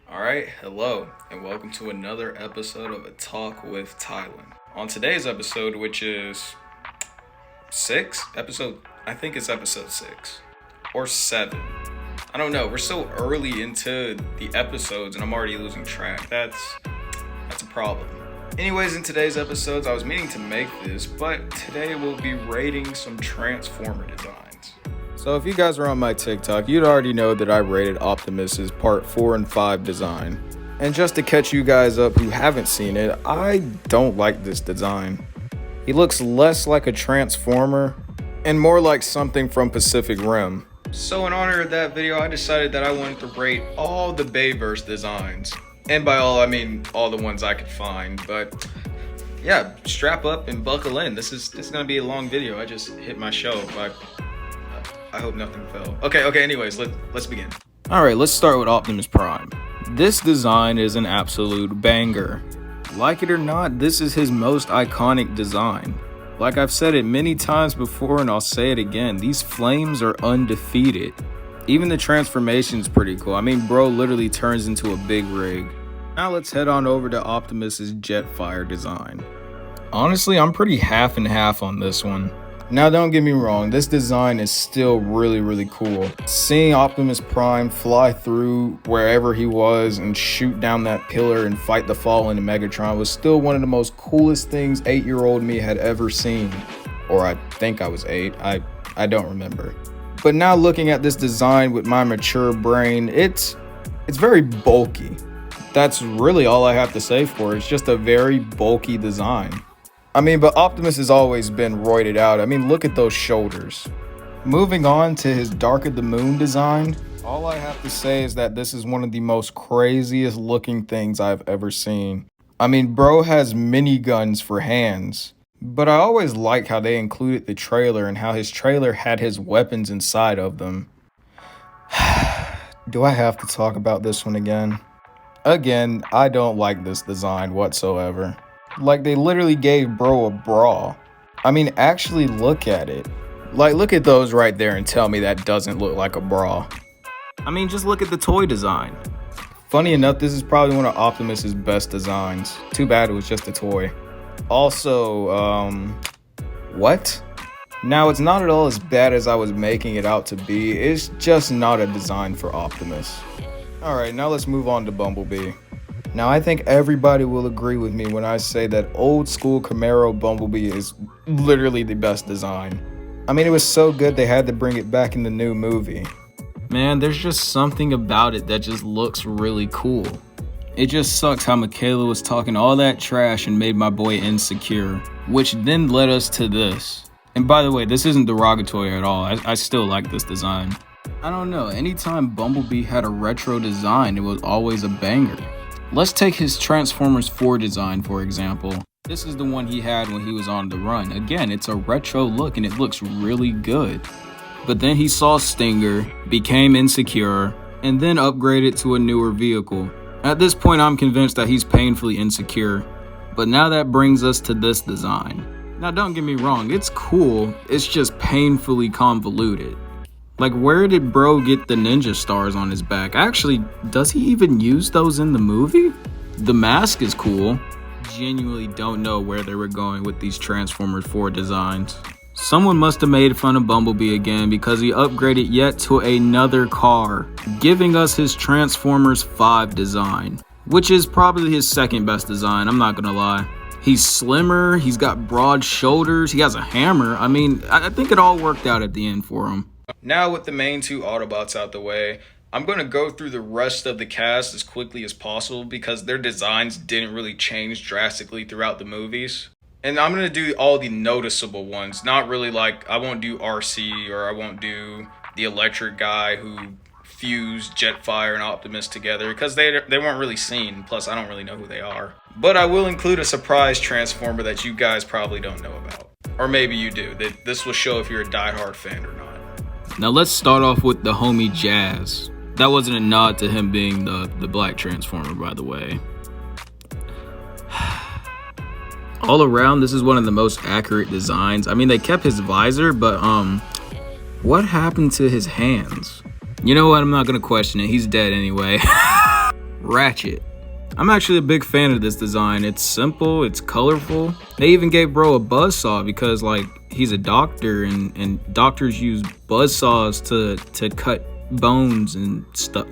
Alright, hello, and welcome to another episode of A Talk with Tylin. On today's episode, which is I think it's episode 6 or 7. I don't know, we're so early into the episodes and I'm already losing track. That's a problem. Anyways, in today's episodes, I was meaning to make this, but today we'll be rating some Transformer designs. So if you guys are on my TikTok, you'd already know that I rated Optimus's Part 4 and 5 design. And just to catch you guys up who haven't seen it, I don't like this design. He looks less like a Transformer and more like something from Pacific Rim. So in honor of that video, I decided that I wanted to rate all the Bayverse designs. And by all, I mean all the ones I could find, but yeah, strap up and buckle in. This is gonna be a long video. I just hit my shelf. I hope nothing fell. Okay, anyways, let's begin. Alright, let's start with Optimus Prime. This design is an absolute banger. Like it or not, this is his most iconic design. Like I've said it many times before and I'll say it again, these flames are undefeated. Even the transformation's pretty cool. I mean, bro literally turns into a big rig. Now let's head on over to Optimus's Jetfire design. Honestly, I'm pretty half and half on this one. Now don't get me wrong, this design is still really cool. Seeing Optimus Prime fly through wherever he was and shoot down that pillar and fight the Fallen in Megatron was still one of the most coolest things 8-year-old me had ever seen. Or I think I was 8, I don't remember. But now looking at this design with my mature brain, it's very bulky. That's really all I have to say for it. It's just a very bulky design. I mean, but Optimus has always been roided out. I mean, look at those shoulders. Moving on to his Dark of the Moon design, all I have to say is that this is one of the most craziest looking things I've ever seen. I mean, bro has miniguns for hands. But I always like how they included the trailer and how his trailer had his weapons inside of them. Do I have to talk about this one again? Again, I don't like this design whatsoever. Like, they literally gave bro a bra. I mean, actually look at it. Like, look at those right there and tell me that doesn't look like a bra. I mean, just look at the toy design. Funny enough, this is probably one of Optimus's best designs. Too bad it was just a toy. Also, what? Now, it's not at all as bad as I was making it out to be. It's just not a design for Optimus. Alright, now let's move on to Bumblebee. Now, I think everybody will agree with me when I say that old school Camaro Bumblebee is literally the best design. I mean, it was so good they had to bring it back in the new movie. Man, there's just something about it that just looks really cool. It just sucks how Michaela was talking all that trash and made my boy insecure, which then led us to this. And by the way, this isn't derogatory at all. I still like this design. I don't know, anytime Bumblebee had a retro design, it was always a banger. Let's take his Transformers 4 design, for example. This is the one he had when he was on the run. Again, it's a retro look and it looks really good. But then he saw Stinger, became insecure, and then upgraded to a newer vehicle. At this point, I'm convinced that he's painfully insecure. But now that brings us to this design. Now, don't get me wrong, it's cool, it's just painfully convoluted. Like, where did bro get the ninja stars on his back? Actually, does he even use those in the movie? The mask is cool. Genuinely don't know where they were going with these Transformers 4 designs. Someone must have made fun of Bumblebee again because he upgraded yet to another car, giving us his Transformers 5 design, which is probably his second best design, I'm not gonna lie. He's slimmer, he's got broad shoulders, he has a hammer. I mean, I think it all worked out at the end for him. Now with the main two Autobots out the way, I'm going to go through the rest of the cast as quickly as possible because their designs didn't really change drastically throughout the movies. And I'm going to do all the noticeable ones, not really like, I won't do RC or I won't do the electric guy who fused Jetfire and Optimus together because they weren't really seen, plus I don't really know who they are. But I will include a surprise Transformer that you guys probably don't know about. Or maybe you do. This will show if you're a diehard fan or not. Now let's start off with the homie Jazz. That wasn't a nod to him being the black Transformer, by the way. All around, this is one of the most accurate designs. I mean, they kept his visor, but what happened to his hands? You know what? I'm not gonna question it. He's dead anyway. Ratchet. I'm actually a big fan of this design. It's simple, it's colorful. They even gave bro a buzzsaw because like he's a doctor and doctors use buzzsaws to cut bones and stuff.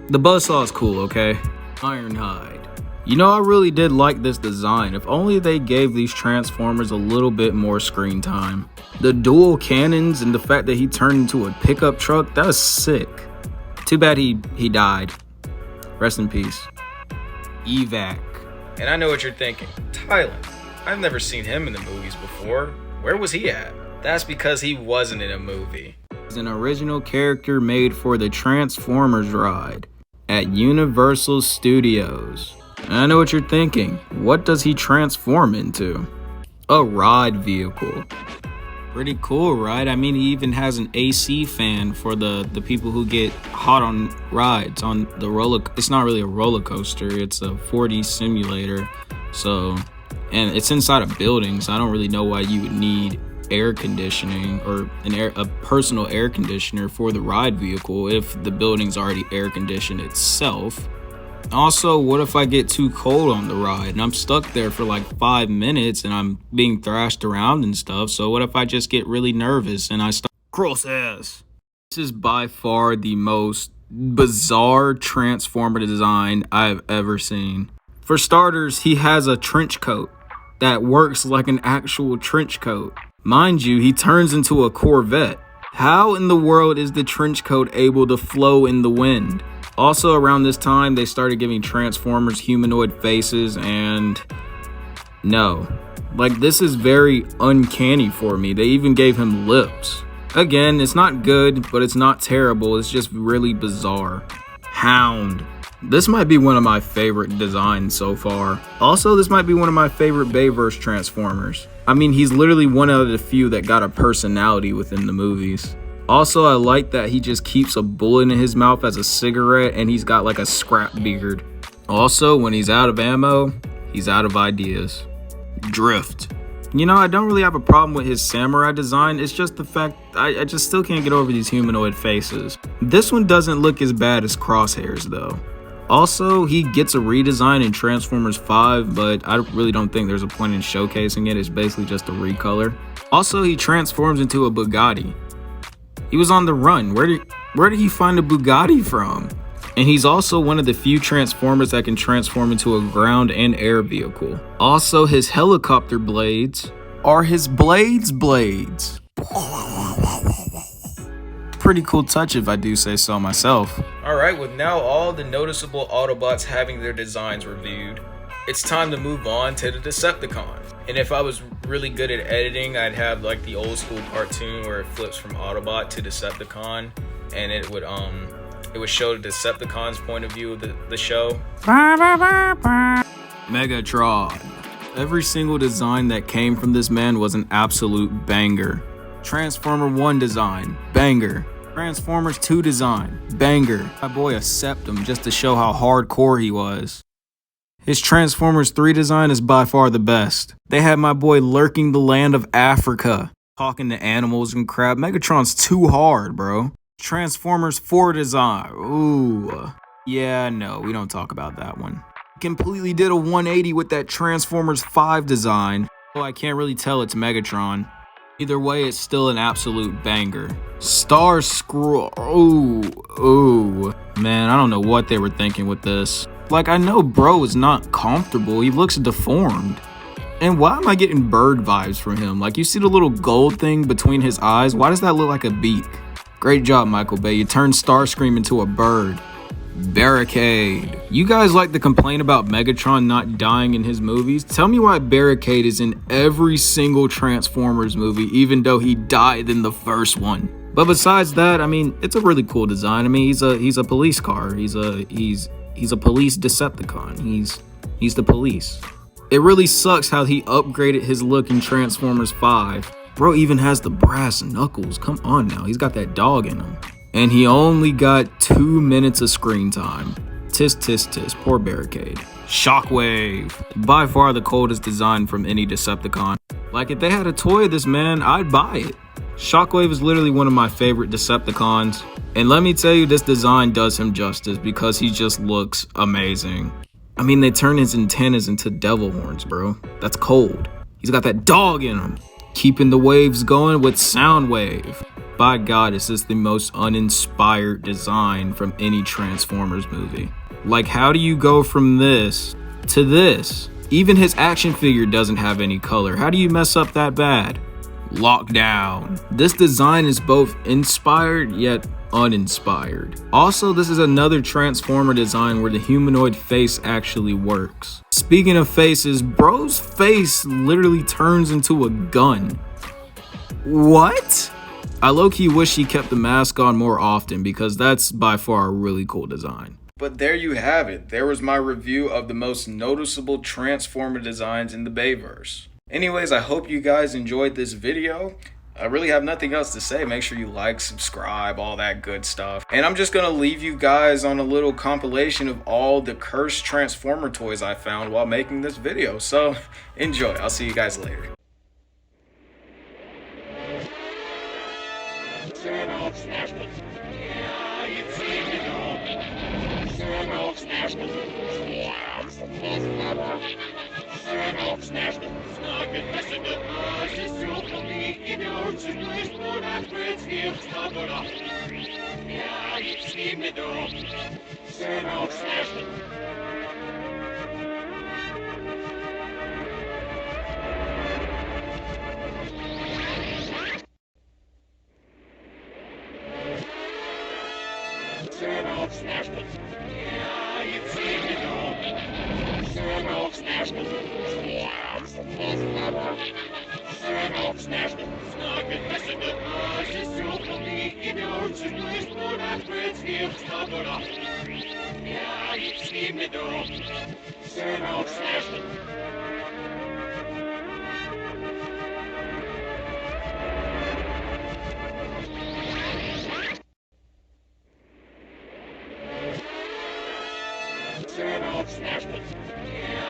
The buzzsaw is cool, okay? Ironhide. You know, I really did like this design. If only they gave these Transformers a little bit more screen time. The dual cannons and the fact that he turned into a pickup truck, that was sick. Too bad he died. Rest in peace. Evac. And I know what you're thinking. Tylin. I've never seen him in the movies before. Where was he at? That's because he wasn't in a movie. He's an original character made for the Transformers ride at Universal Studios. And I know what you're thinking. What does he transform into? A ride vehicle. Pretty cool, right? I mean, he even has an AC fan for the people who get hot on rides on the roller. It's not really a roller coaster. It's a 4D simulator. So, and it's inside a building. So I don't really know why you would need air conditioning or a personal air conditioner for the ride vehicle if the building's already air conditioned itself. Also, what if I get too cold on the ride and I'm stuck there for like 5 minutes and I'm being thrashed around and stuff? So what if I just get really nervous and I start crosshairs? This is by far the most bizarre Transformer design I've ever seen. For starters, he has a trench coat that works like an actual trench coat. Mind you, he turns into a Corvette. How in the world is the trench coat able to flow in the wind? Also, around this time, they started giving Transformers humanoid faces, and no. Like, this is very uncanny for me. They even gave him lips. Again, it's not good, but it's not terrible. It's just really bizarre. Hound. This might be one of my favorite designs so far. Also, this might be one of my favorite Bayverse Transformers. I mean, he's literally one out of the few that got a personality within the movies. Also, I like that he just keeps a bullet in his mouth as a cigarette and he's got like a scrap beard. Also, when he's out of ammo, he's out of ideas. Drift. You know, I don't really have a problem with his samurai design. It's just the fact I just still can't get over these humanoid faces. This one doesn't look as bad as Crosshairs though. Also, he gets a redesign in Transformers 5, but I really don't think there's a point in showcasing it. It's basically just a recolor. Also, he transforms into a Bugatti. He was on the run. Where did he find a Bugatti from? And he's also one of the few Transformers that can transform into a ground and air vehicle. Also, his helicopter blades are his blades. Pretty cool touch if I do say so myself. Alright, with now all the noticeable Autobots having their designs reviewed, it's time to move on to the Decepticons. And if I was really good at editing, I'd have like the old school cartoon where it flips from Autobot to Decepticon, and it would show the Decepticons' point of view of the show. Megatron. Every single design that came from this man was an absolute banger. Transformer 1 design, banger. Transformers 2 design, banger. My boy a septum just to show how hardcore he was. His Transformers 3 design is by far the best. They had my boy lurking the land of Africa, talking to animals and crap. Megatron's too hard, bro. Transformers 4 design, ooh. Yeah, no, we don't talk about that one. Completely did a 180 with that Transformers 5 design. Well, I can't really tell it's Megatron. Either way, it's still an absolute banger. Star Scroll, ooh. Man, I don't know what they were thinking with this. Like, I know bro is not comfortable, he looks deformed. And why am I getting bird vibes from him? Like, you see the little gold thing between his eyes? Why does that look like a beak? Great job, Michael Bay, you turned Starscream into a bird. Barricade. You guys like to complain about Megatron not dying in his movies? Tell me why Barricade is in every single Transformers movie, even though he died in the first one. But besides that, I mean, it's a really cool design. I mean, he's a police car. He's a police Decepticon. He's the police. It really sucks how he upgraded his look in Transformers 5. Bro even has the brass knuckles. Come on now, he's got that dog in him. And he only got 2 minutes of screen time. Tisk, tisk, tisk. Poor Barricade. Shockwave. By far the coldest design from any Decepticon. Like, if they had a toy of this man, I'd buy it. Shockwave is literally one of my favorite Decepticons. And let me tell you, this design does him justice because he just looks amazing. I mean, they turn his antennas into devil horns, bro. That's cold. He's got that dog in him. Keeping the waves going with Soundwave. By God, is this the most uninspired design from any Transformers movie? Like, how do you go from this to this? Even his action figure doesn't have any color. How do you mess up that bad? Lockdown. This design is both inspired yet uninspired. Also, this is another Transformer design where the humanoid face actually works. Speaking of faces, bro's face literally turns into a gun. What? I low-key wish he kept the mask on more often because that's by far a really cool design. But there you have it. There was my review of the most noticeable Transformer designs in the Bayverse. Anyways, I hope you guys enjoyed this video. I really have nothing else to say. Make sure you like, subscribe, all that good stuff. And I'm just gonna leave you guys on a little compilation of all the cursed Transformer toys I found while making this video. So enjoy. I'll see you guys later.